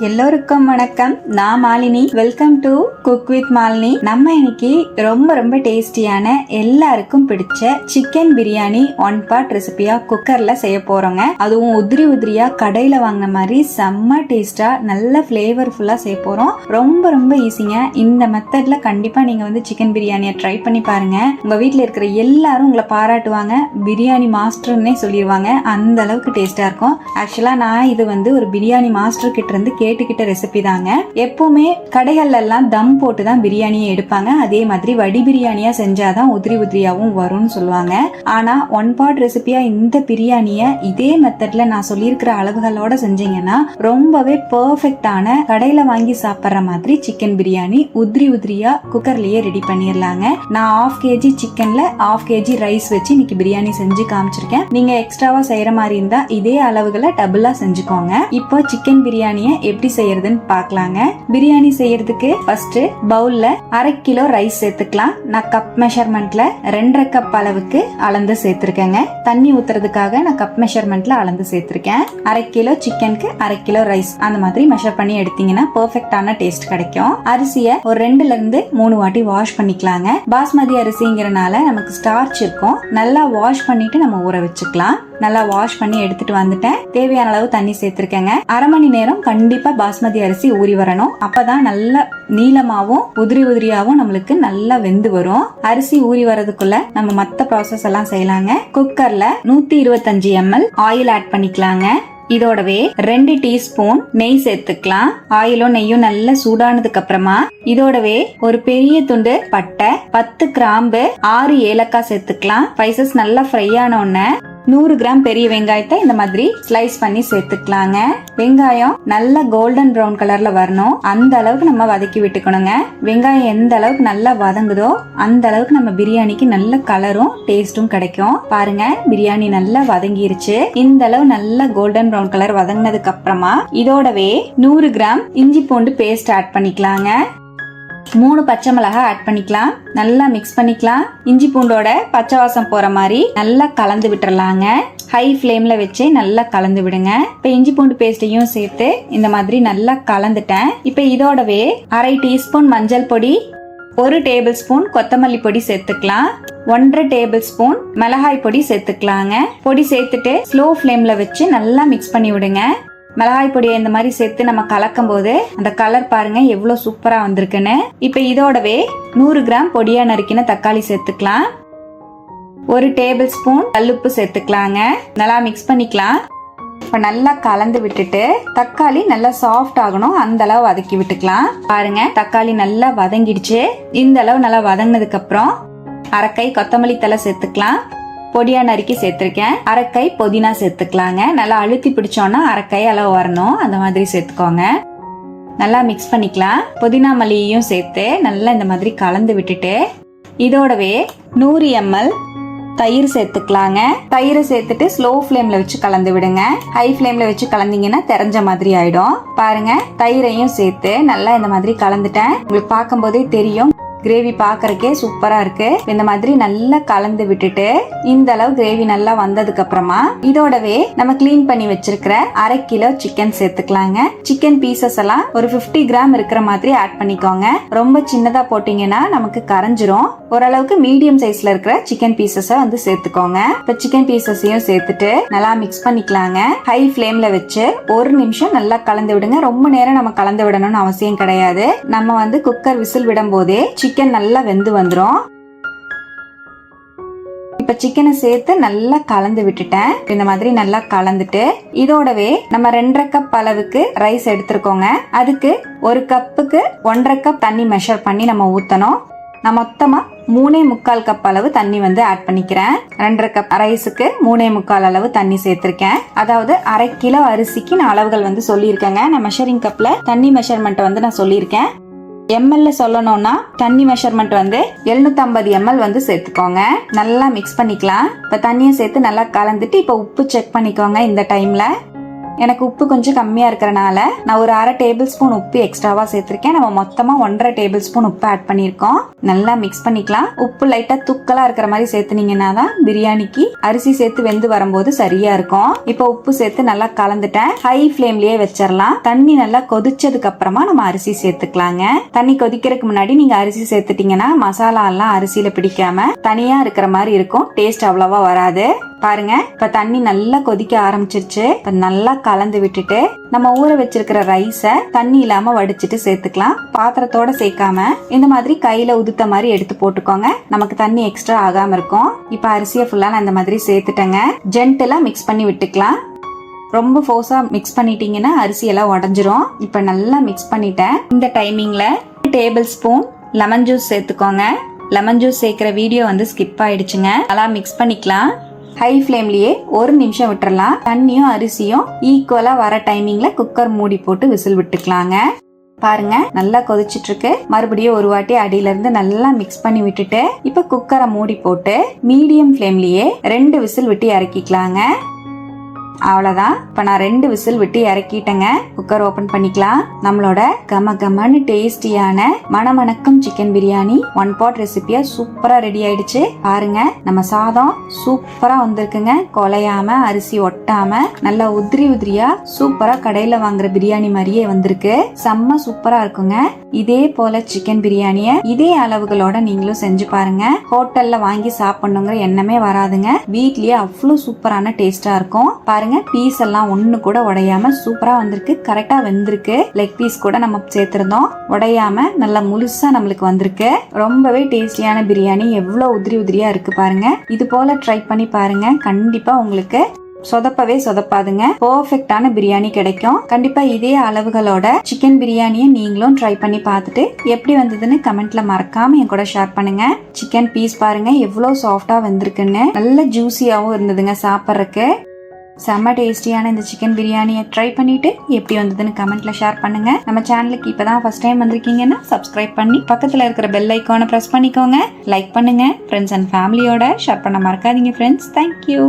எல்லோருக்கும் வணக்கம். நான் Malini. Welcome to cook with Malini. நம்ம இன்னைக்கு ரொம்ப டேஸ்டியான எல்லாருக்கும் பிடிச்ச சிக்கன் பிரியாணி 1 பார்ட் ரெசிபியா குக்கர்ல செய்ய போறோங்க. அதுவும் உதிரியா கடையில வாங்கின மாதிரி செம்ம டேஸ்டா நல்ல பிளேவர்ஃபுல்லா செய்ய போறோம். ரொம்ப ஈஸிங்க. இந்த மெத்தட்ல கண்டிப்பா நீங்க வந்து சிக்கன் பிரியாணியை ட்ரை பண்ணி பாருங்க. உங்க வீட்டுல இருக்கிற எல்லாரும் உங்களை பாராட்டுவாங்க. பிரியாணி மாஸ்டர்னே சொல்லிடுவாங்க. அந்த அளவுக்கு டேஸ்டா இருக்கும். ஆக்சுவலா நான் இது வந்து ஒரு பிரியாணி மாஸ்டர் கிட்ட இருந்து கேட்டுக்கிட்ட ரெசிபி தாங்க. எப்பவுமே கடைகள்ல எல்லாம் தம் போட்டு தான் பிரியாணியை எடுப்பாங்க. அதே மாதிரி வடி பிரியாணியா செஞ்சாதான் உதிரியாவும் வரும்னு சொல்லுவாங்க. ஆனா 1 பார்ட் ரெசிபியா இந்த பிரியாணிய இதே மெத்தட்ல நான் சொல்லியிருக்கிற அளவுகளோட செஞ்சீங்கன்னா ரொம்பவே பெர்ஃபெக்டான கடையில வாங்கி சாப்பிடுற மாதிரி சிக்கன் பிரியாணி உதிரியா குக்கர்லயே ரெடி பண்ணிடலாங்க. நான் 1/2 kg சிக்கன்ல 1/2 kg ரைஸ் வச்சு இன்னைக்கு பிரியாணி செஞ்சு காமிச்சிருக்கேன். நீங்க எக்ஸ்ட்ராவா செய்யற மாதிரி இருந்தா இதே அளவுகளை டபுளா செஞ்சுக்கோங்க. இப்போ சிக்கன் பிரியாணியை எப்படி செய்யறதுன்னு பாக்கலாங்க. பிரியாணி செய்யறதுக்கு ஃபர்ஸ்ட் பவுல்ல 1/2 கிலோ ரைஸ் சேர்த்துக்கலாம். நான் கப் மெஷர்மெண்ட்ல 2.5 கப் அளவுக்கு அளந்து சேர்த்திருக்கேங்க. தண்ணி ஊத்துறதுக்காக நான் கப் மெஷர்மெண்ட்ல அளந்து சேர்த்திருக்கேன். 1/2 கிலோ சிக்கனுக்கு 1/2 கிலோ ரைஸ் அந்த மாதிரி மெஷர் பண்ணி எடுத்தீங்கன்னா பெர்ஃபெக்டான டேஸ்ட் கிடைக்கும். அரிசியை ஒரு 2ல இருந்து 3 வாட்டி வாஷ் பண்ணிக்கலாங்க. பாஸ்மதி அரிசிங்கிறனால நமக்கு ஸ்டார்ச் இருக்கும். நல்லா வாஷ் பண்ணிட்டு நம்ம ஊற வச்சுக்கலாம். நல்லா வாஷ் பண்ணி எடுத்துட்டு வந்துட்டேன். தேவையான அளவு தண்ணி சேர்த்திருக்கேங்க. 1/2 மணி நேரம் கண்டிப்பா பாஸ்மதி அரிசி ஊறி வரணும். அப்பதான் நல்ல நீளமாவும் உதிரியாவும் நம்மளுக்கு நல்லா வெந்து வரும். அரிசி ஊறி வரதுக்குள்ள நம்ம மத்த ப்ராசஸ் எல்லாம் செய்யலாங்க. குக்கர்ல 125 ml ஆயில் ஆட் பண்ணிக்கலாங்க. இதோடவே 2 டீஸ்பூன் நெய் சேர்த்துக்கலாம். ஆயிலும் நெய்யும் நல்லா சூடானதுக்கு அப்புறமா இதோடவே ஒரு பெரிய துண்டு பட்டை, 10 கிராம்பு, 6 ஏலக்காய் சேர்த்துக்கலாம். ஸ்பைசஸ் நல்லா ஃப்ரை ஆன உடனே 100 கிராம் பெரிய வெங்காயத்தை இந்த மாதிரி ஸ்லைஸ் பண்ணி சேர்த்துக்கலாங்க. வெங்காயம் நல்ல கோல்டன் ப்ரௌன் கலர்ல வரணும். அந்த அளவுக்கு நம்ம வதக்கி விட்டுக்கணுங்க. வெங்காயம் எந்த அளவுக்கு நல்லா வதங்குதோ அந்த அளவுக்கு நம்ம பிரியாணிக்கு நல்ல கலரும் டேஸ்டும் கிடைக்கும். பாருங்க, பிரியாணி நல்லா வதங்கிருச்சு. இந்த அளவு நல்ல கோல்டன் ப்ரௌன் கலர் வதங்கினதுக்கு அப்புறமா இதோடவே 100 கிராம் இஞ்சி பூண்டு பேஸ்ட் ஆட் பண்ணிக்கலாங்க. 3 பச்சை மிளகாய் ஆட் பண்ணிக்கலாம். நல்லா மிக்ஸ் பண்ணிக்கலாம். இஞ்சி பூண்டோட பச்சை வாசம் போற மாதிரி நல்லா கலந்து விட்டுறலாங்க. ஹை ஃப்ளேம்ல வச்சு நல்லா கலந்து விடுங்க. இப்ப இஞ்சி பூண்டு பேஸ்டையும் சேர்த்து இந்த மாதிரி நல்லா கலந்துட்டேன். இப்ப இதோடவே 1/2 டீஸ்பூன் மஞ்சள் பொடி, 1 டேபிள் ஸ்பூன் கொத்தமல்லி பொடி சேர்த்துக்கலாம். 1.5 டேபிள் ஸ்பூன் மிளகாய் பொடி சேர்த்துக்கலாங்க. பொடி சேர்த்துட்டு ஸ்லோ ஃப்ளேம்ல வச்சு நல்லா மிக்ஸ் பண்ணி விடுங்க. மிளகாய் பொடியை இந்த மாதிரி சேர்த்து நம்ம கலக்கும் போது அந்த கலர் பாருங்க எவ்வளவு சூப்பரா வந்திருக்குன்னு. இப்ப இதோடவே 100 கிராம் பொடியா நறுக்கின தக்காளி சேர்த்துக்கலாம். 1 டேபிள் ஸ்பூன் கல்லுப்பு சேர்த்துக்கலாங்க. நல்லா மிக்ஸ் பண்ணிக்கலாம். இப்ப நல்லா கலந்து விட்டுட்டு தக்காளி நல்லா சாஃப்ட் ஆகணும். அந்த அளவு வதக்கி விட்டுக்கலாம். பாருங்க, தக்காளி நல்லா வதங்கிடுச்சு. இந்த அளவு நல்லா வதங்கினதுக்கு அப்புறம் 1/2 கை கொத்தமல்லி தழை சேர்த்துக்கலாம். பொடியா நறுக்கி சேர்த்திருக்கேன். 1/2 கை புதினா சேர்த்துக்கலாங்க. நல்லா அழுத்தி பிடிச்சோன்னா 1/2 கை அளவு வரணும். அந்த மாதிரி சேர்த்துக்கோங்க. நல்லா மிக்ஸ் பண்ணிக்கலாம். புதினா மல்லியையும் சேர்த்து நல்லா இந்த மாதிரி கலந்து விட்டுட்டு இதோடவே 100 ml தயிர் சேர்த்துக்கலாங்க. தயிரை சேர்த்துட்டு ஸ்லோ ஃப்ளேம்ல வச்சு கலந்து விடுங்க. ஹை ஃப்ளேம்ல வச்சு கலந்தீங்கன்னா தெரிஞ்ச மாதிரி ஆயிடும். பாருங்க, தயிரையும் சேர்த்து நல்லா இந்த மாதிரி கலந்துட்டேன். உங்களுக்கு பார்க்கும் போதே தெரியும் கிரேவி பாக்கறக்கே சூப்பரா இருக்கு. இந்த மாதிரி நல்லா கலந்து விட்டுட்டு இந்த அளவு கிரேவி நல்லா வந்ததுக்கு அப்புறமா இதோடவே நம்ம கிளீன் பண்ணி வச்சிருக்கிற 1/2 கிலோ சிக்கன் சேர்த்துக்கலாங்க. சிக்கன் பீசஸ் எல்லாம் ஒரு 50 கிராம் இருக்கிற மாதிரி ஆட் பண்ணிக்கோங்க. ரொம்ப சின்னதா போட்டீங்கன்னா நமக்கு கரைஞ்சிரும். ஓரளவுக்கு மீடியம் சைஸ்ல இருக்கிற சிக்கன் பீசஸ வந்து சேர்த்துக்கோங்க. இப்ப சிக்கன் பீசஸையும் சேர்த்துட்டு நல்லா மிக்ஸ் பண்ணிக்கலாங்க. ஹை ஃப்ளேம்ல வச்சு 1 நிமிஷம் நல்லா கலந்து விடுங்க. ரொம்ப நேரம் நம்ம கலந்து விடணும்னு அவசியம் கிடையாது. நம்ம வந்து குக்கர் விசில் விடும் போதே சிக்கன் நல்லா வெந்து வந்துரும். இப்ப சிக்கனை சேர்த்து நல்லா கலந்து விட்டுட்டேன். இந்த மாதிரி நல்லா கலந்துட்டு இதோடவே நம்ம 2.5 கப் அளவுக்கு ரைஸ் எடுத்துருக்கோங்க. அதுக்கு 1 கப்புக்கு 1.5 கப் தண்ணி மெஷர் பண்ணி நம்ம ஊத்தணும். நான் மொத்தமா 3.25 கப் அளவு தண்ணி வந்து ஆட் பண்ணிக்கிறேன். 2.5 கப் ரைஸுக்கு 3.25 அளவு தண்ணி சேர்த்திருக்கேன். அதாவது 1/2 கிலோ அரிசிக்கு நான் அளவுகள் வந்து சொல்லியிருக்கேங்க. நான் மெஷரிங் கப்ல தண்ணி மெஷர்மெண்ட் வந்து நான் சொல்லியிருக்கேன். எம்எல்ல சொல்லணும்னா தண்ணி மெஷர்மெண்ட் வந்து 750 ml வந்து சேர்த்துக்கோங்க. நல்லா மிக்ஸ் பண்ணிக்கலாம். இப்ப தண்ணியை சேர்த்து நல்லா கலந்துட்டு இப்ப உப்பு செக் பண்ணிக்கோங்க. இந்த டைம்ல எனக்கு உப்பு கொஞ்சம் கம்மியா இருக்கிறனால நான் ஒரு 1/2 டேபிள் ஸ்பூன் உப்பு எக்ஸ்ட்ராவா சேர்த்திருக்கேன். நம்ம மொத்தமா 1.5 டேபிள் ஸ்பூன் உப்பு ஆட் பண்ணிருக்கோம். நல்லா மிக்ஸ் பண்ணிக்கலாம். உப்பு லைட்டா தூக்கலா இருக்கிற மாதிரி சேர்த்துனீங்கன்னா தான் பிரியாணிக்கு அரிசி சேர்த்து வெந்து வரும்போது சரியா இருக்கும். இப்போ உப்பு சேர்த்து நல்லா கலந்துட்டேன். ஹை ஃபிளேம்லயே வச்சிடலாம். தண்ணி நல்லா கொதிச்சதுக்கு அப்புறமா நம்ம அரிசி சேர்த்துக்கலாங்க. தண்ணி கொதிக்கிறதுக்கு முன்னாடி நீங்க அரிசி சேர்த்துட்டீங்கன்னா மசாலா எல்லாம் அரிசியில பிடிக்காம தனியா இருக்கிற மாதிரி இருக்கும். டேஸ்ட் அவ்வளவா வராது. பாருங்க, இப்ப தண்ணி நல்லா கொதிக்க ஆரம்பிச்சிருச்சு. இப்ப நல்லா கலந்து விட்டுட்டு நம்ம ஊற வச்சிருக்கிற ரைஸ தண்ணி இல்லாம வடிச்சிட்டு சேர்த்துக்கலாம். பாத்திரத்தோட சேர்க்காம இந்த மாதிரி கையில உதுத்த மாதிரி எடுத்து போட்டுக்கோங்க. நமக்கு தண்ணி எக்ஸ்ட்ரா ஆகாம இருக்கும். இப்ப அரிசியை ஃபுல்லா நான் இந்த மாதிரி சேர்த்துட்டேங்க. ஜென்டலா மிக்ஸ் பண்ணி விட்டுக்கலாம். ரொம்ப ஃபோர்ஸா மிக்ஸ் பண்ணிட்டீங்கன்னா அரிசி எல்லாம் உடஞ்சிரும். இப்ப நல்லா மிக்ஸ் பண்ணிட்டேன். இந்த டைமிங்ல டேபிள் ஸ்பூன் லெமன் ஜூஸ் சேர்த்துக்கோங்க. லெமன் ஜூஸ் சேர்க்கிற வீடியோ ஸ்கிப் ஆயிடுச்சுங்க. நல்லா மிக்ஸ் பண்ணிக்கலாம். ஹை ஃபிளேம்லயே 1 நிமிஷம் விட்டுறலாம். தண்ணியும் அரிசியும் ஈக்குவலா வர டைமிங்ல குக்கர் மூடி போட்டு விசில் விட்டுக்கலாங்க. பாருங்க, நல்லா கொதிச்சிட்டு இருக்கு. மறுபடியும் ஒரு வாட்டி அடியில இருந்து நல்லா மிக்ஸ் பண்ணி விட்டுட்டு இப்ப குக்கரை மூடி போட்டு மீடியம் ஃபிளேம்லயே 2 விசில் விட்டு இறக்கிக்கலாங்க. அவ்வளவுதான். இப்ப நான் 2 விசில் விட்டு இறக்கிட்டேங்க. குக்கர் ஓபன் பண்ணிக்கலாம். நம்மளோட கம கமன்னு டேஸ்டியான மணமணக்கும் சிக்கன் பிரியாணி 1 பாட் ரெசிபியா சூப்பரா ரெடி ஆயிடுச்சு. பாருங்க, நம்ம சாதம் சூப்பரா வந்திருக்குங்க. கொலையாம அரிசி ஒட்டாம நல்லா உதிரி உதிரியா சூப்பரா கடையில வாங்குற பிரியாணி மாதிரியே வந்திருக்கு. செம்ம சூப்பரா இருக்குங்க. இதே போல சிக்கன் பிரியாணிய இதே அளவுகளோட நீங்களும் செஞ்சு பாருங்க. ஹோட்டல்ல வாங்கி சாப்பிடணுங்கிற எண்ணமே வராதுங்க. வீட்லயே அவ்வளவு சூப்பரான டேஸ்டா இருக்கும். பாருங்க, பீஸ் எல்லாம் ஒண்ணு கூட உடையாம சூப்பரா வந்திருக்கு. கரெக்டா வெந்திருக்கு. லெக் பீஸ் கூட நம்ம சேர்த்திருந்தோம். உடையாம நல்லா முழுசா நம்மளுக்கு வந்திருக்கு. ரொம்பவே டேஸ்டியான பிரியாணி. எவ்வளவு உதிரி உதிரியா இருக்கு பாருங்க. இது போல ட்ரை பண்ணி பாருங்க. கண்டிப்பா உங்களுக்கு சொதப்பவே சொதப்பாதுங்க. பெர்ஃபெக்ட்டான பிரியாணி கிடைக்கும். கண்டிப்பா இதே அளவுகளோட சிக்கன் பிரியாணியை நீங்களும் ட்ரை பண்ணி பார்த்துட்டு எப்படி வந்ததுன்னு கமெண்ட்ல மறக்காம என் கூட ஷேர் பண்ணுங்க. சிக்கன் பீஸ் பாருங்க எவ்வளவு சாஃப்டா வந்திருக்குன்னு. நல்ல ஜூசியாவும் இருந்ததுங்க சாப்பிட்றதுக்கு. செம்ம டேஸ்டியான இந்த சிக்கன் பிரியாணியை ட்ரை பண்ணிட்டு எப்படி வந்ததுன்னு கமெண்ட்ல ஷேர் பண்ணுங்க. நம்ம சேனலுக்கு இப்பதான் ஃபர்ஸ்ட் டைம் வந்திருக்கீங்கன்னா சப்ஸ்கிரைப் பண்ணி பக்கத்துல இருக்கிற பெல் ஐக்கானை பிரஸ் பண்ணிக்கோங்க. லைக் பண்ணுங்க. ஃப்ரெண்ட்ஸ் அண்ட் ஃபேமிலியோட ஷேர் பண்ண மறக்காதீங்க ஃப்ரெண்ட்ஸ். தேங்க்யூ.